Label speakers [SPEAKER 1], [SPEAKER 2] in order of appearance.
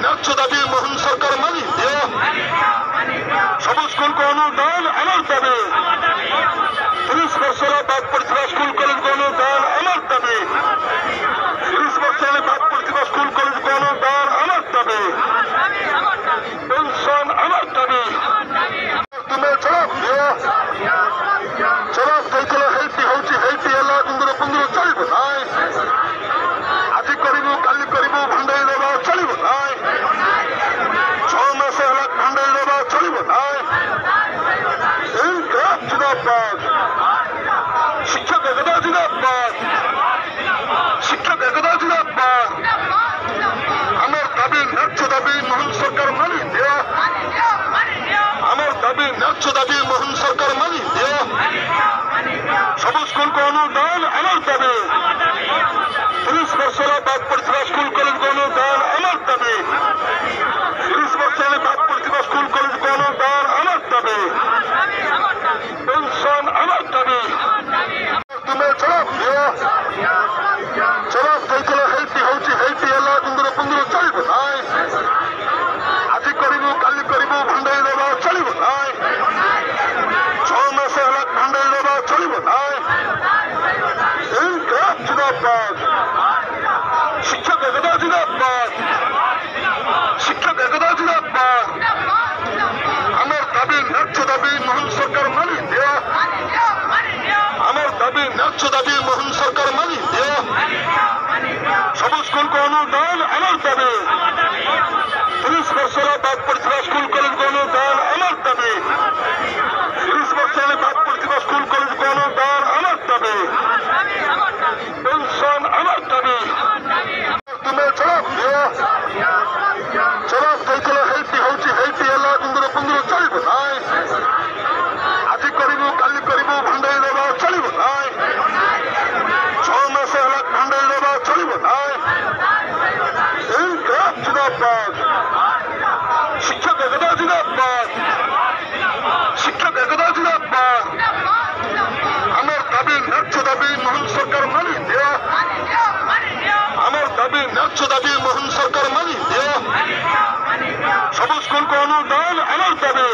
[SPEAKER 1] ন্যায্য দাবি মোহন সরকার মানি দিও। সবুজ স্কুল অনুদান আমার দাবি। 30 বছর বাদ পড়িଥିବା স্কুল কলেজ অনুদান আমার দাবি। 30 বছর বাদ পড়িଥିବା স্কুল কলেজ অনুদান আমার দাবি। পেনশন আমার দাবি। ତୁମେ ଜବାବ ଦିଅ। ଜବାବ ଦେଇଥିଲେ ହେଇଟି ହଉଛି ହେଇଟି ହେଲା କୁନ୍ଦୁର କୁନ୍ଦୁର ଚଳିବ ନାଇଁ। ଆଜି କରିବୁ କାଲି କରିବୁ ଭଣ୍ଡେଇ ଦେବା ଚଳିବ ନାଇଁ। 6 ମାସ ହେଲା ଭଣ୍ଡେଇ ଦେବା ଚଳିବ ନାଇଁ। ଇନକ୍ଲାବ ଜିନ୍ଦାବାଦ। ଶିକ୍ଷକ ଏକତା ଜିନ୍ଦାବାଦ। ଶିକ୍ଷକ ଏକତା ଜିନ୍ଦାବାଦ। ଆମର ଦାବି ନ୍ୟାଯ୍ୟ ଦାବି ମୋହନ ସରକାର ମାନି ଦିଅ। আমার দাবি ন্যায্য দাবি মোহন সরকার মানি দিও। সবুজ স্কুল অনুদান আমার দাবি। 30 বছর বাদ পড়িଥିବା স্কুল কলেজ অনুদান আমার দাবি। 30 বছর বাদ পড়িଥିବା স্কুল কলেজ অনুদান আমার দাবি। পেনশন আমার দাবি। ତୁମେ ଜବାବ ଦିଅ। ଜବାବ ଦେଇଥିଲେ ହେଇଟି ହଉଛି ହେଇଟି ହେଲା କୁନ୍ଦୁର କୁନ୍ଦୁର ଚଳିବ ନାଇଁ। ଆଜି କରିବୁ କାଲି କରିବୁ ଭଣ୍ଡେଇ ଦେବା ଚଳିବ ନାଇଁ। 6 ମାସ ହେଲା ଭଣ୍ଡେଇ ଦେବା ଚଳିବ ନାଇଁ। ଇନକ୍ଲାବ ଜିନ୍ଦାବାଦ। ଶିକ୍ଷକ ଏକତା ଜିନ୍ଦାବାଦ। ଶିକ୍ଷକ ଏକତା ଜିନ୍ଦାବାଦ। ଆମର ଦାବି ନ୍ୟାଯ୍ୟ ଦାବି ମୋହନ ସରକାର ମାନି ଦିଅ। ଆମର ଦାବି ନ୍ୟାଯ୍ୟ ଦାବି ମୋହନ ସରକାର ମାନି ଦିଅ। ସବୁ ସ୍କୁଲ ଅନୁଦାନ আমার দাবি। 30 বছর বাদ পড়িଥିବା স্কুল কলেজ অনুদান আমার দাবি। 30 বছর বাদ পড়িଥିବା স্কুল কলেজ অনুদান আমার দাবি। পেনশন আমার দাবি। ତୁମେ ଜବାବ ଦିଅ। ଜବାବ ଦେଇଥିଲେ ହେଇଟି ହଉଛି ହେଇଟି ହେଲା କୁନ୍ଦୁର କୁନ୍ଦୁର ଚଳିବ ନାଇଁ। ଆଜି କରିବୁ କାଲି କରିବୁ ଭଣ୍ଡେଇ ଦେବା ଚଳିବ ନାଇଁ। 6 ମାସ ହେଲା ଭଣ୍ଡେଇ ଦେବା ଚଳିବ ନାଇଁ। ଇନକ୍ଲାବ ଜିନ୍ଦାବାଦ। শিক্ষক একতা জিন্দাবাদ। শিক্ষক একতা জিন্দাবাদ। আমার দাবি ন্যায্য দাবি মোহন সরকার মানি দিও। আমার দাবি ন্যায্য দাবি মোহন সরকার মানি দিও। সবুজ স্কুল অনুদান আমার দাবি।